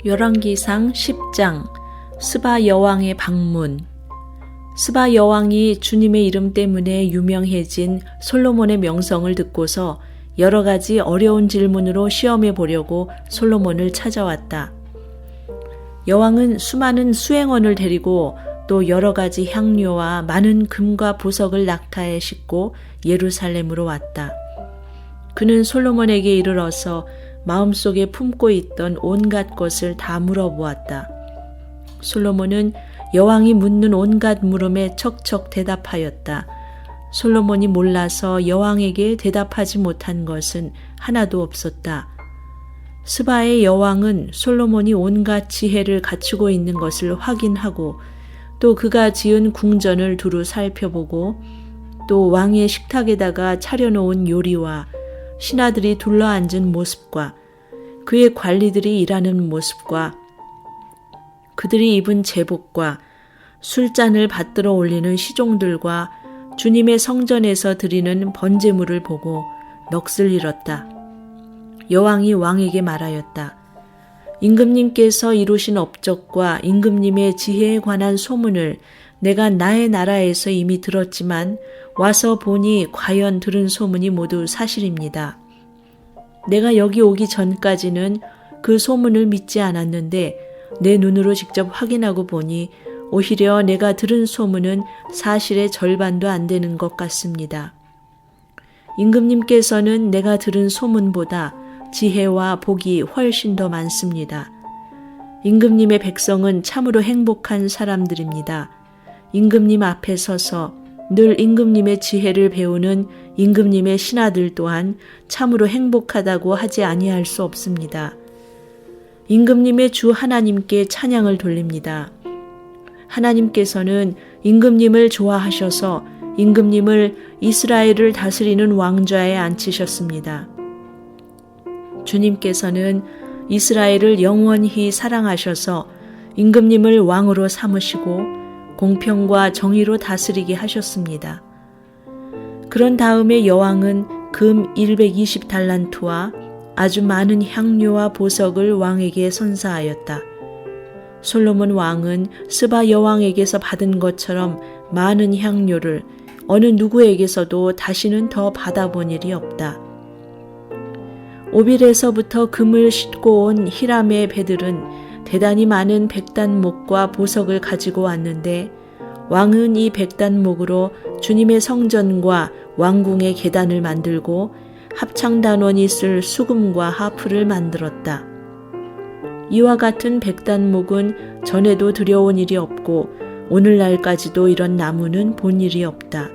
열왕기상 10장 스바 여왕의 방문. 스바 여왕이 주님의 이름 때문에 유명해진 솔로몬의 명성을 듣고서 여러 가지 어려운 질문으로 시험해 보려고 솔로몬을 찾아왔다. 여왕은 수많은 수행원을 데리고 또 여러 가지 향료와 많은 금과 보석을 낙타에 싣고 예루살렘으로 왔다. 그는 솔로몬에게 이르러서 마음속에 품고 있던 온갖 것을 다 물어보았다. 솔로몬은 여왕이 묻는 온갖 물음에 척척 대답하였다. 솔로몬이 몰라서 여왕에게 대답하지 못한 것은 하나도 없었다. 스바의 여왕은 솔로몬이 온갖 지혜를 갖추고 있는 것을 확인하고 또 그가 지은 궁전을 두루 살펴보고 또 왕의 식탁에다가 차려놓은 요리와 신하들이 둘러앉은 모습과 그의 관리들이 일하는 모습과 그들이 입은 제복과 술잔을 받들어 올리는 시종들과 주님의 성전에서 드리는 번제물을 보고 넋을 잃었다. 여왕이 왕에게 말하였다. 임금님께서 이루신 업적과 임금님의 지혜에 관한 소문을 내가 나의 나라에서 이미 들었지만 와서 보니 과연 들은 소문이 모두 사실입니다. 내가 여기 오기 전까지는 그 소문을 믿지 않았는데 내 눈으로 직접 확인하고 보니 오히려 내가 들은 소문은 사실의 절반도 안 되는 것 같습니다. 임금님께서는 내가 들은 소문보다 지혜와 복이 훨씬 더 많습니다. 임금님의 백성은 참으로 행복한 사람들입니다. 임금님 앞에 서서 늘 임금님의 지혜를 배우는 임금님의 신하들 또한 참으로 행복하다고 하지 아니할 수 없습니다. 임금님의 주 하나님께 찬양을 돌립니다. 하나님께서는 임금님을 좋아하셔서 임금님을 이스라엘을 다스리는 왕좌에 앉히셨습니다. 주님께서는 이스라엘을 영원히 사랑하셔서 임금님을 왕으로 삼으시고 공평과 정의로 다스리게 하셨습니다. 그런 다음에 여왕은 금 120달란트와 아주 많은 향료와 보석을 왕에게 선사하였다. 솔로몬 왕은 스바 여왕에게서 받은 것처럼 많은 향료를 어느 누구에게서도 다시는 더 받아본 일이 없다. 오빌에서부터 금을 싣고 온 히람의 배들은 대단히 많은 백단목과 보석을 가지고 왔는데 왕은 이 백단목으로 주님의 성전과 왕궁의 계단을 만들고 합창단원이 쓸 수금과 하프를 만들었다. 이와 같은 백단목은 전에도 들여온 일이 없고 오늘날까지도 이런 나무는 본 일이 없다.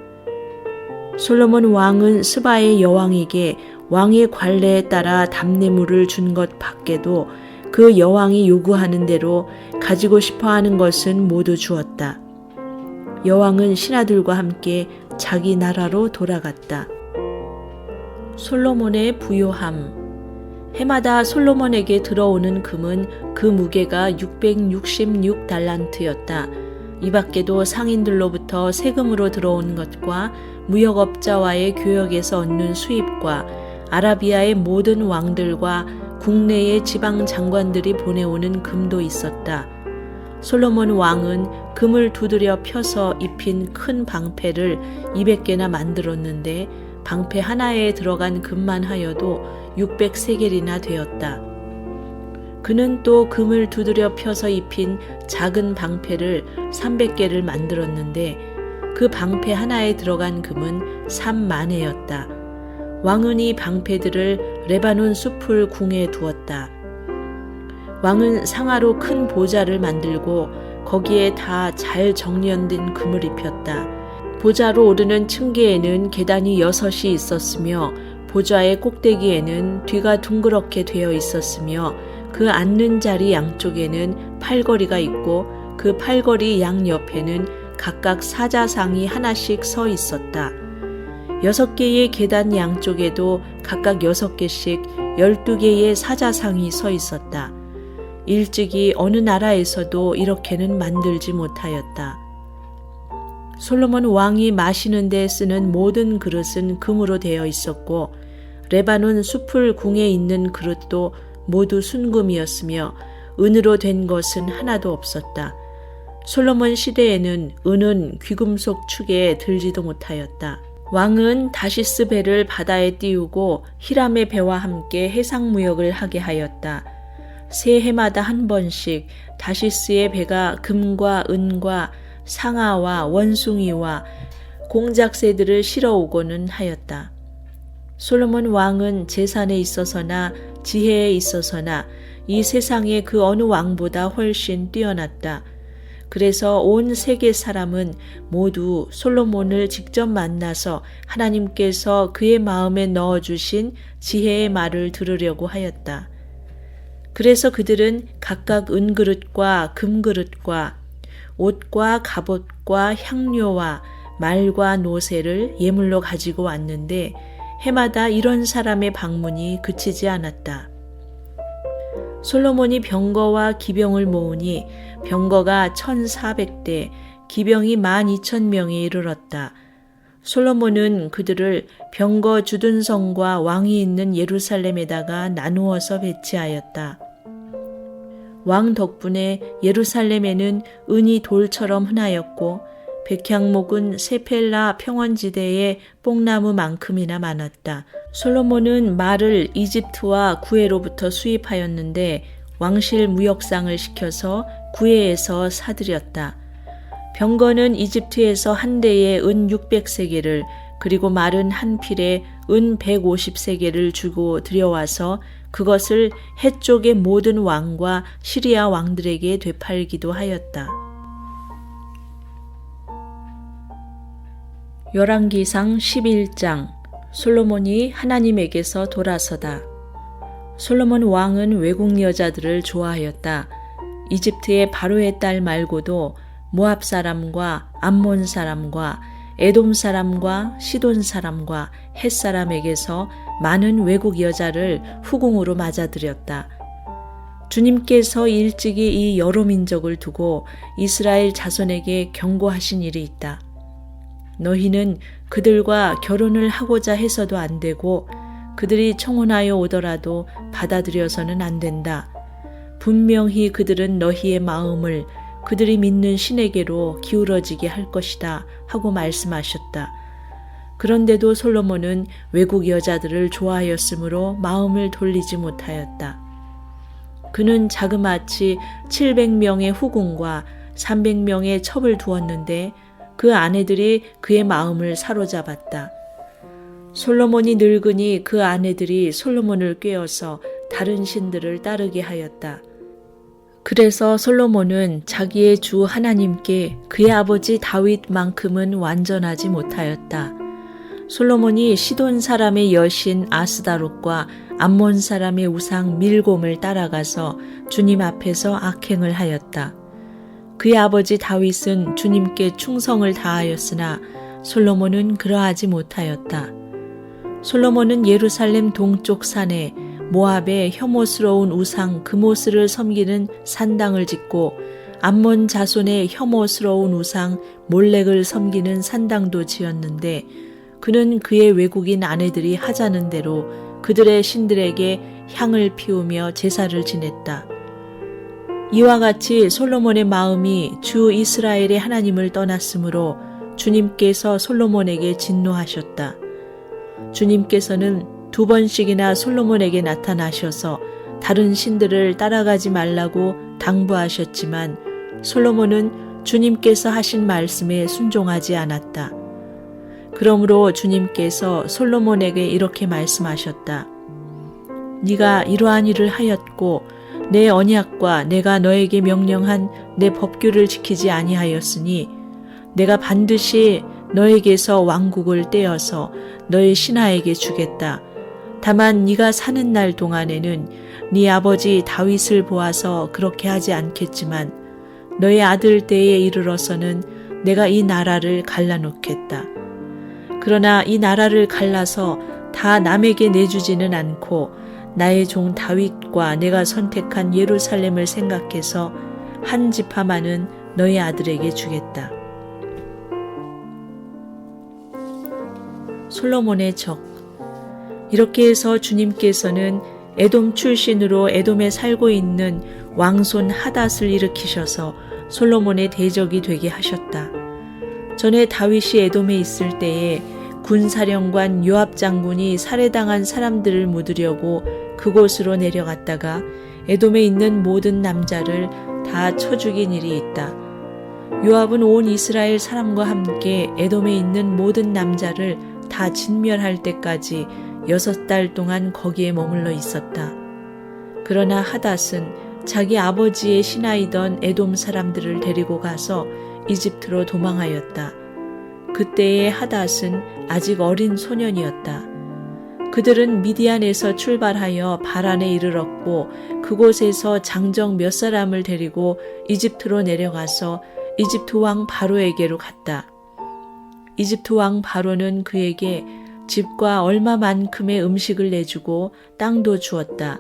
솔로몬 왕은 스바의 여왕에게 왕의 관례에 따라 답례물을 준 것 밖에도 그 여왕이 요구하는 대로 가지고 싶어하는 것은 모두 주었다. 여왕은 신하들과 함께 자기 나라로 돌아갔다. 솔로몬의 부요함. 해마다 솔로몬에게 들어오는 금은 그 무게가 666달란트였다. 이 밖에도 상인들로부터 세금으로 들어온 것과 무역업자와의 교역에서 얻는 수입과 아라비아의 모든 왕들과 국내의 지방 장관들이 보내오는 금도 있었다. 솔로몬 왕은 금을 두드려 펴서 입힌 큰 방패를 200개나 만들었는데 방패 하나에 들어간 금만 하여도 600세겔이나 되었다. 그는 또 금을 두드려 펴서 입힌 작은 방패를 300개를 만들었는데 그 방패 하나에 들어간 금은 3만회였다. 왕은 이 방패들을 레바논 숲을 궁에 두었다. 왕은 상아로 큰 보좌를 만들고 거기에 다 잘 정련된 금을 입혔다. 보좌로 오르는 층계에는 계단이 6이 있었으며 보좌의 꼭대기에는 뒤가 둥그렇게 되어 있었으며 그 앉는 자리 양쪽에는 팔걸이가 있고 그 팔걸이 양옆에는 각각 사자상이 하나씩 서 있었다. 6개의 계단 양쪽에도 각각 6개씩 12개의 사자상이 서 있었다. 일찍이 어느 나라에서도 이렇게는 만들지 못하였다. 솔로몬 왕이 마시는 데 쓰는 모든 그릇은 금으로 되어 있었고 레바논 숲을 궁에 있는 그릇도 모두 순금이었으며 은으로 된 것은 하나도 없었다. 솔로몬 시대에는 은은 귀금속 축에 들지도 못하였다. 왕은 다시스 배를 바다에 띄우고 히람의 배와 함께 해상무역을 하게 하였다. 새해마다 한 번씩 다시스의 배가 금과 은과 상아와 원숭이와 공작새들을 실어오고는 하였다. 솔로몬 왕은 재산에 있어서나 지혜에 있어서나 이 세상의 그 어느 왕보다 훨씬 뛰어났다. 그래서 온 세계 사람은 모두 솔로몬을 직접 만나서 하나님께서 그의 마음에 넣어주신 지혜의 말을 들으려고 하였다. 그래서 그들은 각각 은그릇과 금그릇과 옷과 갑옷과 향료와 말과 노새를 예물로 가지고 왔는데 해마다 이런 사람의 방문이 그치지 않았다. 솔로몬이 병거와 기병을 모으니 병거가 1,400대, 기병이 12,000명에 이르렀다. 솔로몬은 그들을 병거 주둔성과 왕이 있는 예루살렘에다가 나누어서 배치하였다. 왕 덕분에 예루살렘에는 은이 돌처럼 흔하였고 백향목은 세펠라 평원지대에 뽕나무만큼이나 많았다. 솔로몬은 말을 이집트와 구해로부터 수입하였는데 왕실 무역상을 시켜서 구해에서 사들였다. 병거는 이집트에서 한 대에 은 600세겔을 그리고 말은 한 필에 은 150세겔을 주고 들여와서 그것을 해쪽의 모든 왕과 시리아 왕들에게 되팔기도 하였다. 열왕기상 11장 솔로몬이 하나님에게서 돌아서다. 솔로몬 왕은 외국 여자들을 좋아하였다. 이집트의 바로의 딸 말고도 모압 사람과 암몬 사람과 에돔 사람과 시돈 사람과 헷 사람에게서 많은 외국 여자를 후궁으로 맞아들였다. 주님께서 일찍이 이 여러 민족을 두고 이스라엘 자손에게 경고하신 일이 있다. 너희는 그들과 결혼을 하고자 해서도 안 되고 그들이 청혼하여 오더라도 받아들여서는 안 된다. 분명히 그들은 너희의 마음을 그들이 믿는 신에게로 기울어지게 할 것이다 하고 말씀하셨다. 그런데도 솔로몬은 외국 여자들을 좋아하였으므로 마음을 돌리지 못하였다. 그는 자그마치 700명의 후궁과 300명의 첩을 두었는데 그 아내들이 그의 마음을 사로잡았다. 솔로몬이 늙으니 그 아내들이 솔로몬을 꾀어서 다른 신들을 따르게 하였다. 그래서 솔로몬은 자기의 주 하나님께 그의 아버지 다윗만큼은 완전하지 못하였다. 솔로몬이 시돈 사람의 여신 아스다롯과 암몬 사람의 우상 밀곰을 따라가서 주님 앞에서 악행을 하였다. 그의 아버지 다윗은 주님께 충성을 다하였으나 솔로몬은 그러하지 못하였다. 솔로몬은 예루살렘 동쪽 산에 모압의 혐오스러운 우상 그모스를 섬기는 산당을 짓고 암몬 자손의 혐오스러운 우상 몰렉을 섬기는 산당도 지었는데 그는 그의 외국인 아내들이 하자는 대로 그들의 신들에게 향을 피우며 제사를 지냈다. 이와 같이 솔로몬의 마음이 주 이스라엘의 하나님을 떠났으므로 주님께서 솔로몬에게 진노하셨다. 주님께서는 2번씩이나 솔로몬에게 나타나셔서 다른 신들을 따라가지 말라고 당부하셨지만 솔로몬은 주님께서 하신 말씀에 순종하지 않았다. 그러므로 주님께서 솔로몬에게 이렇게 말씀하셨다. 네가 이러한 일을 하였고 내 언약과 내가 너에게 명령한 내 법규를 지키지 아니하였으니 내가 반드시 너에게서 왕국을 떼어서 너의 신하에게 주겠다. 다만 네가 사는 날 동안에는 네 아버지 다윗을 보아서 그렇게 하지 않겠지만 너의 아들 때에 이르러서는 내가 이 나라를 갈라놓겠다. 그러나 이 나라를 갈라서 다 남에게 내주지는 않고 나의 종 다윗과 내가 선택한 예루살렘을 생각해서 한 지파만은 너의 아들에게 주겠다. 솔로몬의 적. 이렇게 해서 주님께서는 에돔 출신으로 에돔에 살고 있는 왕손 하닷을 일으키셔서 솔로몬의 대적이 되게 하셨다. 전에 다윗이 에돔에 있을 때에 군사령관 요압 장군이 살해당한 사람들을 묻으려고 그곳으로 내려갔다가 에돔에 있는 모든 남자를 다 쳐 죽인 일이 있다. 요압은 온 이스라엘 사람과 함께 에돔에 있는 모든 남자를 다 진멸할 때까지 6달 동안 거기에 머물러 있었다. 그러나 하닷은 자기 아버지의 신하이던 에돔 사람들을 데리고 가서 이집트로 도망하였다. 그때의 하닷은 아직 어린 소년이었다. 그들은 미디안에서 출발하여 바란에 이르렀고 그곳에서 장정 몇 사람을 데리고 이집트로 내려가서 이집트 왕 바로에게로 갔다. 이집트 왕 바로는 그에게 집과 얼마만큼의 음식을 내주고 땅도 주었다.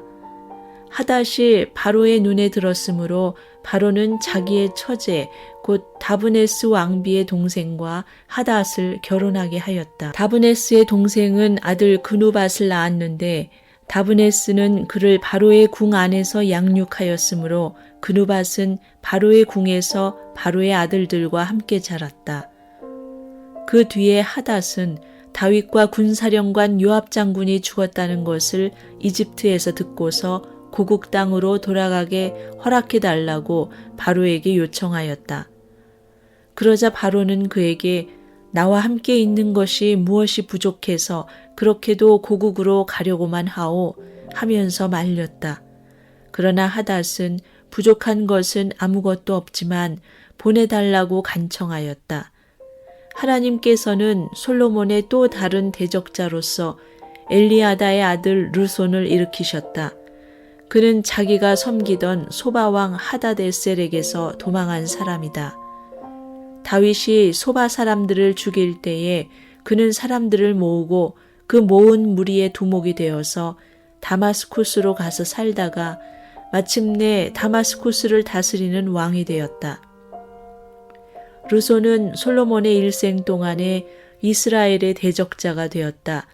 하닷이 바로의 눈에 들었으므로 바로는 자기의 처제 곧 다브네스 왕비의 동생과 하닷을 결혼하게 하였다. 다브네스의 동생은 아들 그누밧을 낳았는데 다브네스는 그를 바로의 궁 안에서 양육하였으므로 그누밧은 바로의 궁에서 바로의 아들들과 함께 자랐다. 그 뒤에 하닷은 다윗과 군사령관 요압 장군이 죽었다는 것을 이집트에서 듣고서 고국 땅으로 돌아가게 허락해달라고 바로에게 요청하였다. 그러자 바로는 그에게 나와 함께 있는 것이 무엇이 부족해서 그렇게도 고국으로 가려고만 하오 하면서 말렸다. 그러나 하닷은 부족한 것은 아무것도 없지만 보내달라고 간청하였다. 하나님께서는 솔로몬의 또 다른 대적자로서 엘리아다의 아들 르손을 일으키셨다. 그는 자기가 섬기던 소바왕 하닷에셀에게서 도망한 사람이다. 다윗이 소바 사람들을 죽일 때에 그는 사람들을 모으고 그 모은 무리의 두목이 되어서 다마스쿠스로 가서 살다가 마침내 다마스쿠스를 다스리는 왕이 되었다. 르손은 솔로몬의 일생 동안에 이스라엘의 대적자가 되었다.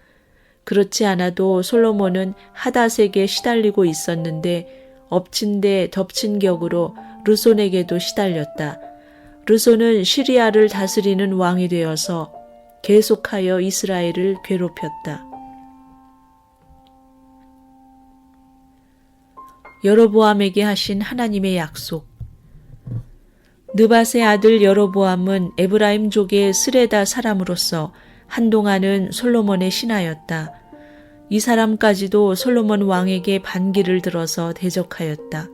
그렇지 않아도 솔로몬은 하닷에게 시달리고 있었는데 엎친 데 덮친 격으로 르손에게도 시달렸다. 르손은 시리아를 다스리는 왕이 되어서 계속하여 이스라엘을 괴롭혔다. 여로보암에게 하신 하나님의 약속. 느밧의 아들 여로보암은 에브라임족의 스레다 사람으로서 한동안은 솔로몬의 신하였다. 이 사람까지도 솔로몬 왕에게 반기를 들어서 대적하였다.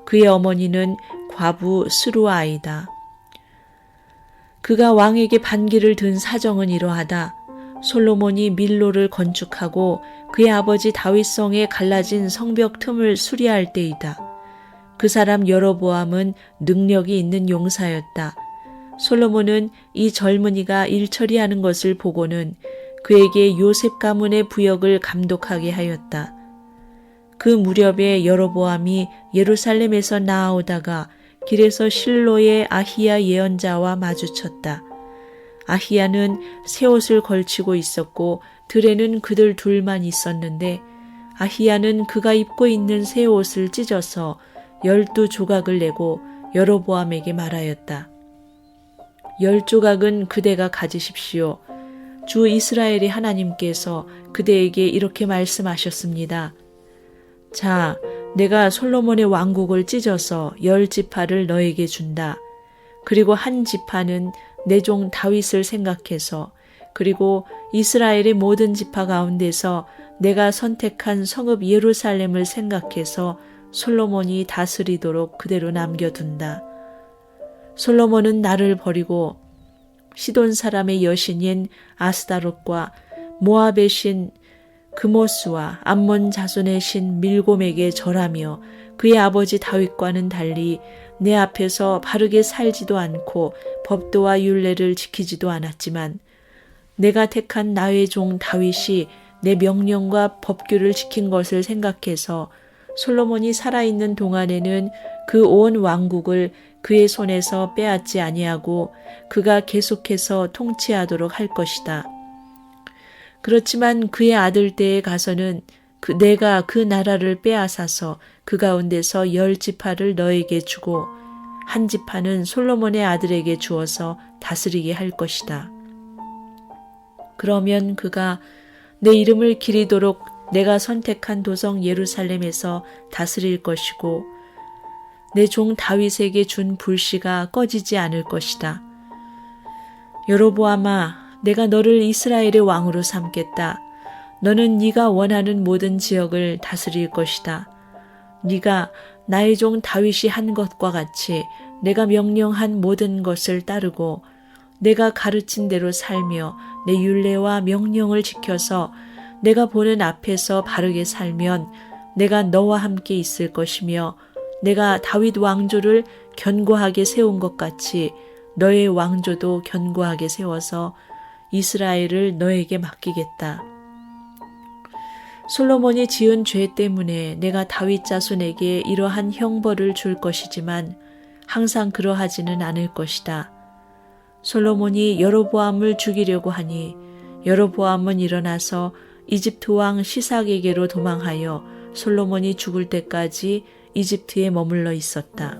그의 어머니는 과부 스루아이다. 그가 왕에게 반기를 든 사정은 이러하다. 솔로몬이 밀로를 건축하고 그의 아버지 다윗성에 갈라진 성벽 틈을 수리할 때이다. 그 사람 여로보암은 능력이 있는 용사였다. 솔로몬은 이 젊은이가 일 처리하는 것을 보고는 그에게 요셉 가문의 부역을 감독하게 하였다. 그 무렵에 여로보암이 예루살렘에서 나아오다가 길에서 실로의 아히야 예언자와 마주쳤다. 아히야는 새 옷을 걸치고 있었고 들에는 그들 둘만 있었는데 아히야는 그가 입고 있는 새 옷을 찢어서 12조각을 내고 여로보암에게 말하였다. 10조각은 그대가 가지십시오. 주 이스라엘의 하나님께서 그대에게 이렇게 말씀하셨습니다. 자, 내가 솔로몬의 왕국을 찢어서 10지파를 너에게 준다. 그리고 한 지파는 내 종 다윗을 생각해서 그리고 이스라엘의 모든 지파 가운데서 내가 선택한 성읍 예루살렘을 생각해서 솔로몬이 다스리도록 그대로 남겨둔다. 솔로몬은 나를 버리고 시돈 사람의 여신인 아스다롯과 모압의 신 그모스와 암몬 자손의 신 밀곰에게 절하며 그의 아버지 다윗과는 달리 내 앞에서 바르게 살지도 않고 법도와 율례를 지키지도 않았지만 내가 택한 나의 종 다윗이 내 명령과 법규를 지킨 것을 생각해서 솔로몬이 살아있는 동안에는 그 온 왕국을 그의 손에서 빼앗지 아니하고 그가 계속해서 통치하도록 할 것이다. 그렇지만 그의 아들 때에 가서는 내가 그 나라를 빼앗아서 그 가운데서 10지파를 너에게 주고 한 지파는 솔로몬의 아들에게 주어서 다스리게 할 것이다. 그러면 그가 내 이름을 기리도록 내가 선택한 도성 예루살렘에서 다스릴 것이고 내 종 다윗에게 준 불씨가 꺼지지 않을 것이다. 여로보암아, 내가 너를 이스라엘의 왕으로 삼겠다. 너는 네가 원하는 모든 지역을 다스릴 것이다. 네가 나의 종 다윗이 한 것과 같이 내가 명령한 모든 것을 따르고 내가 가르친 대로 살며 내 율례와 명령을 지켜서 내가 보는 앞에서 바르게 살면 내가 너와 함께 있을 것이며 내가 다윗 왕조를 견고하게 세운 것 같이 너의 왕조도 견고하게 세워서 이스라엘을 너에게 맡기겠다. 솔로몬이 지은 죄 때문에 내가 다윗 자손에게 이러한 형벌을 줄 것이지만 항상 그러하지는 않을 것이다. 솔로몬이 여로보암을 죽이려고 하니 여로보암은 일어나서 이집트 왕 시삭에게로 도망하여 솔로몬이 죽을 때까지 이집트에 머물러 있었다.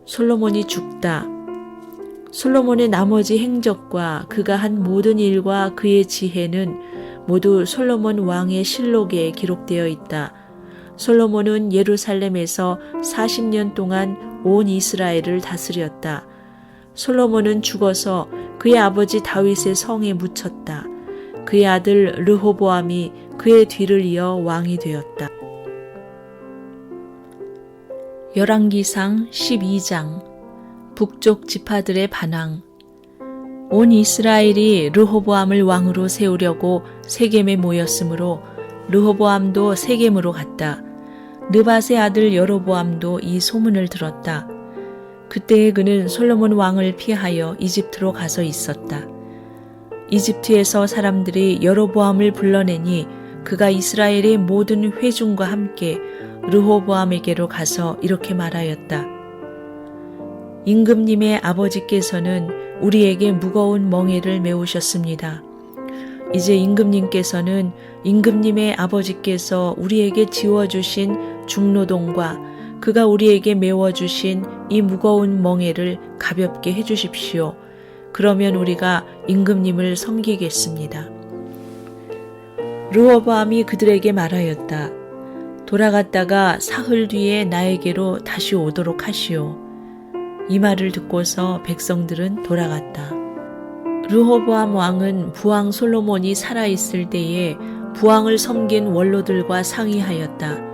솔로몬이 죽다. 솔로몬의 나머지 행적과 그가 한 모든 일과 그의 지혜는 모두 솔로몬 왕의 실록에 기록되어 있다. 솔로몬은 예루살렘에서 40년 동안 온 이스라엘을 다스렸다. 솔로몬은 죽어서 그의 아버지 다윗의 성에 묻혔다. 그의 아들 르호보암이 그의 뒤를 이어 왕이 되었다. 열왕기상 12장 북쪽 지파들의 반항. 온 이스라엘이 르호보암을 왕으로 세우려고 세겜에 모였으므로 르호보암도 세겜으로 갔다. 느밧의 아들 여로보암도 이 소문을 들었다. 그때에 그는 솔로몬 왕을 피하여 이집트로 가서 있었다. 이집트에서 사람들이 여로보암을 불러내니 그가 이스라엘의 모든 회중과 함께 르호보암에게로 가서 이렇게 말하였다. 임금님의 아버지께서는 우리에게 무거운 멍에를 메우셨습니다. 이제 임금님께서는 임금님의 아버지께서 우리에게 지워주신 중노동과 그가 우리에게 메워주신 이 무거운 멍에를 가볍게 해주십시오. 그러면 우리가 임금님을 섬기겠습니다. 르호보암이 그들에게 말하였다. 돌아갔다가 사흘 뒤에 나에게로 다시 오도록 하시오. 이 말을 듣고서 백성들은 돌아갔다. 르호보암 왕은 부왕 솔로몬이 살아있을 때에 부왕을 섬긴 원로들과 상의하였다.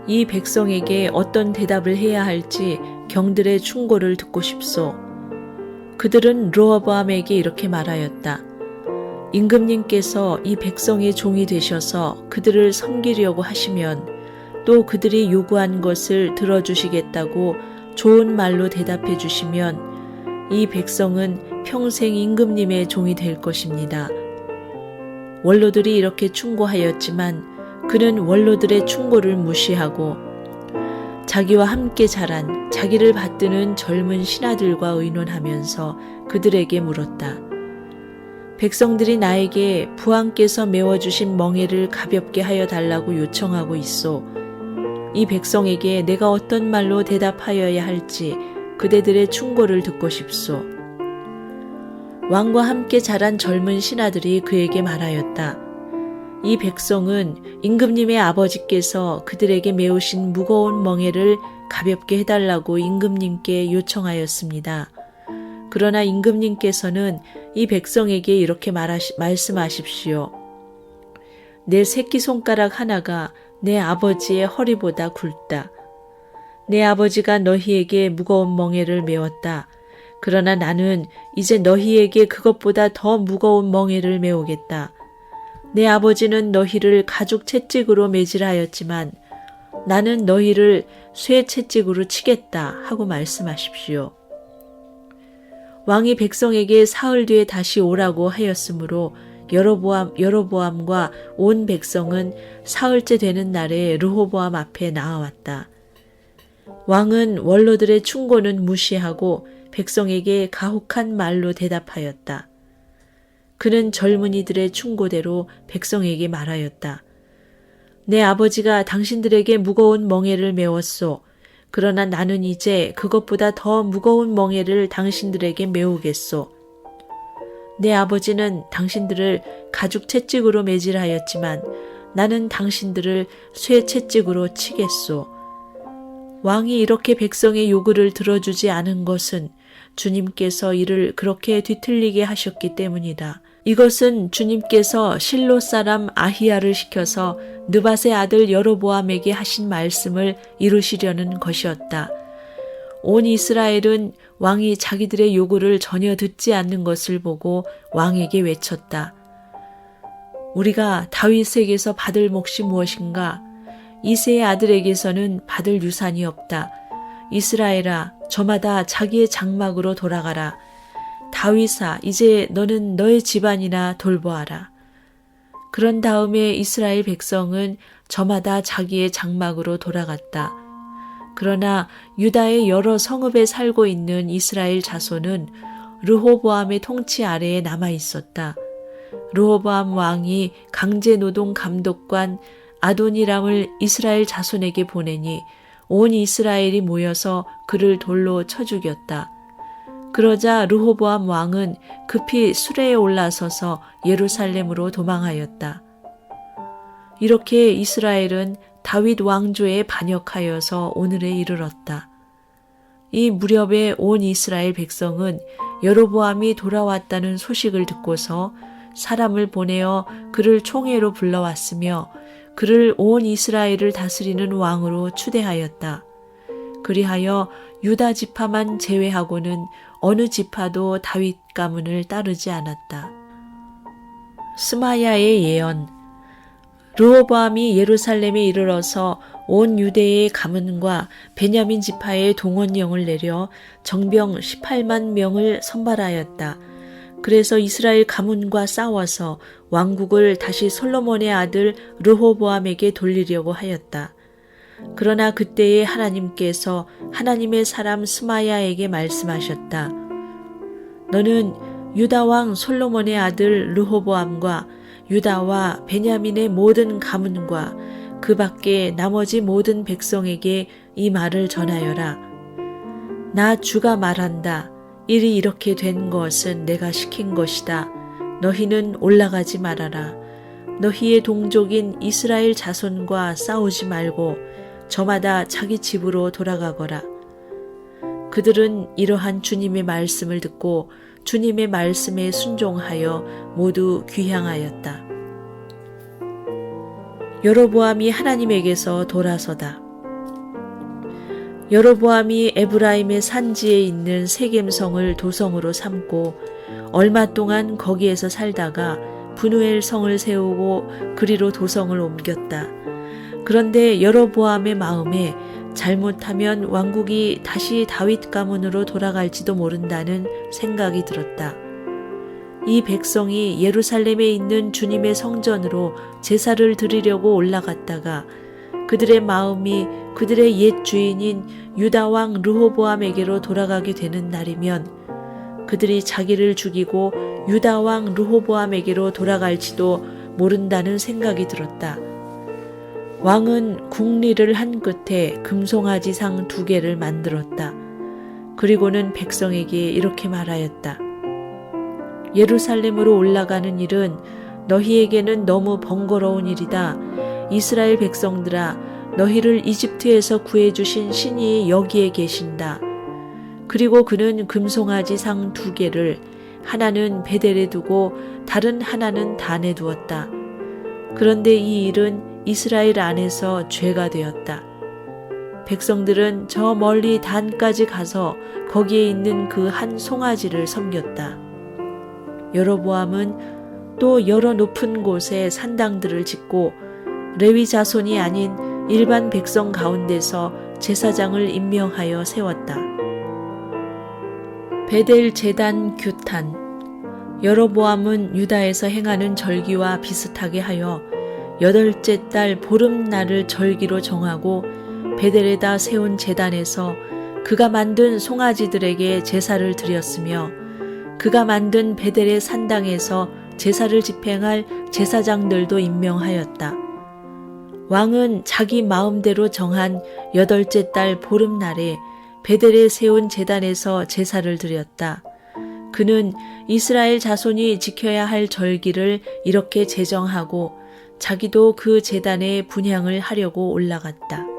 이 백성에게 어떤 대답을 해야 할지 경들의 충고를 듣고 싶소. 그들은 르호보암에게 이렇게 말하였다. 임금님께서 이 백성의 종이 되셔서 그들을 섬기려고 하시면 또 그들이 요구한 것을 들어주시겠다고 좋은 말로 대답해 주시면 이 백성은 평생 임금님의 종이 될 것입니다. 원로들이 이렇게 충고하였지만 그는 원로들의 충고를 무시하고 자기와 함께 자란 자기를 받드는 젊은 신하들과 의논하면서 그들에게 물었다. 백성들이 나에게 부왕께서 메워주신 멍에를 가볍게 하여 달라고 요청하고 있소. 이 백성에게 내가 어떤 말로 대답하여야 할지 그대들의 충고를 듣고 싶소. 왕과 함께 자란 젊은 신하들이 그에게 말하였다. 이 백성은 임금님의 아버지께서 그들에게 메우신 무거운 멍에를 가볍게 해달라고 임금님께 요청하였습니다. 그러나 임금님께서는 이 백성에게 이렇게 말씀하십시오. 내 새끼손가락 하나가 내 아버지의 허리보다 굵다. 내 아버지가 너희에게 무거운 멍에를 메웠다. 그러나 나는 이제 너희에게 그것보다 더 무거운 멍에를 메우겠다. 내 아버지는 너희를 가죽 채찍으로 매질하였지만 나는 너희를 쇠 채찍으로 치겠다 하고 말씀하십시오. 왕이 백성에게 사흘 뒤에 다시 오라고 하였으므로 여로보암과 온 백성은 사흘째 되는 날에 르호보암 앞에 나아왔다. 왕은 원로들의 충고는 무시하고 백성에게 가혹한 말로 대답하였다. 그는 젊은이들의 충고대로 백성에게 말하였다. 내 아버지가 당신들에게 무거운 멍에를 메웠소. 그러나 나는 이제 그것보다 더 무거운 멍에를 당신들에게 메우겠소. 내 아버지는 당신들을 가죽 채찍으로 매질하였지만 나는 당신들을 쇠 채찍으로 치겠소. 왕이 이렇게 백성의 요구를 들어주지 않은 것은 주님께서 이를 그렇게 뒤틀리게 하셨기 때문이다. 이것은 주님께서 실로 사람 아히야를 시켜서 느밧의 아들 여로보암에게 하신 말씀을 이루시려는 것이었다. 온 이스라엘은 왕이 자기들의 요구를 전혀 듣지 않는 것을 보고 왕에게 외쳤다. 우리가 다윗에게서 받을 몫이 무엇인가? 이새의 아들에게서는 받을 유산이 없다. 이스라엘아, 저마다 자기의 장막으로 돌아가라. 다윗아, 이제 너는 너의 집안이나 돌보아라. 그런 다음에 이스라엘 백성은 저마다 자기의 장막으로 돌아갔다. 그러나 유다의 여러 성읍에 살고 있는 이스라엘 자손은 르호보암의 통치 아래에 남아 있었다. 르호보암 왕이 강제노동 감독관 아도니람을 이스라엘 자손에게 보내니 온 이스라엘이 모여서 그를 돌로 쳐 죽였다. 그러자 르호보암 왕은 급히 수레에 올라서서 예루살렘으로 도망하였다. 이렇게 이스라엘은 다윗 왕조에 반역하여서 오늘에 이르렀다. 이 무렵에 온 이스라엘 백성은 여로보암이 돌아왔다는 소식을 듣고서 사람을 보내어 그를 총회로 불러왔으며 그를 온 이스라엘을 다스리는 왕으로 추대하였다. 그리하여 유다 지파만 제외하고는 어느 지파도 다윗 가문을 따르지 않았다. 스마야의 예언. 르호보암이 예루살렘에 이르러서 온 유대의 가문과 베냐민 지파의 동원령을 내려 정병 18만 명을 선발하였다. 그래서 이스라엘 가문과 싸워서 왕국을 다시 솔로몬의 아들 르호보암에게 돌리려고 하였다. 그러나 그때에 하나님께서 하나님의 사람 스마야에게 말씀하셨다. 너는 유다 왕 솔로몬의 아들 르호보암과 유다와 베냐민의 모든 가문과 그 밖에 나머지 모든 백성에게 이 말을 전하여라. 나 주가 말한다. 일이 이렇게 된 것은 내가 시킨 것이다. 너희는 올라가지 말아라. 너희의 동족인 이스라엘 자손과 싸우지 말고 저마다 자기 집으로 돌아가거라. 그들은 이러한 주님의 말씀을 듣고 주님의 말씀에 순종하여 모두 귀향하였다. 여로보암이 하나님에게서 돌아서다. 여로보암이 에브라임의 산지에 있는 세겜성을 도성으로 삼고 얼마 동안 거기에서 살다가 브누엘 성을 세우고 그리로 도성을 옮겼다. 그런데 여로보암의 마음에 잘못하면 왕국이 다시 다윗 가문으로 돌아갈지도 모른다는 생각이 들었다. 이 백성이 예루살렘에 있는 주님의 성전으로 제사를 드리려고 올라갔다가 그들의 마음이 그들의 옛 주인인 유다 왕 르호보암에게로 돌아가게 되는 날이면 그들이 자기를 죽이고 유다 왕 르호보암에게로 돌아갈지도 모른다는 생각이 들었다. 왕은 궁리를 한 끝에 금송아지상 2개를 만들었다. 그리고는 백성에게 이렇게 말하였다. 예루살렘으로 올라가는 일은 너희에게는 너무 번거로운 일이다. 이스라엘 백성들아, 너희를 이집트에서 구해주신 신이 여기에 계신다. 그리고 그는 금송아지상 2개를 하나는 베델에 두고 다른 하나는 단에 두었다. 그런데 이 일은 이스라엘 안에서 죄가 되었다. 백성들은 저 멀리 단까지 가서 거기에 있는 그 한 송아지를 섬겼다. 여로보암은 또 여러 높은 곳에 산당들을 짓고 레위 자손이 아닌 일반 백성 가운데서 제사장을 임명하여 세웠다. 베델 제단 규탄. 여로보암은 유다에서 행하는 절기와 비슷하게 하여 8째 달 보름날을 절기로 정하고 베델에다 세운 제단에서 그가 만든 송아지들에게 제사를 드렸으며 그가 만든 베델의 산당에서 제사를 집행할 제사장들도 임명하였다. 왕은 자기 마음대로 정한 8째 달 보름날에 베델에 세운 제단에서 제사를 드렸다. 그는 이스라엘 자손이 지켜야 할 절기를 이렇게 제정하고 자기도 그 제단에 분향을 하려고 올라갔다.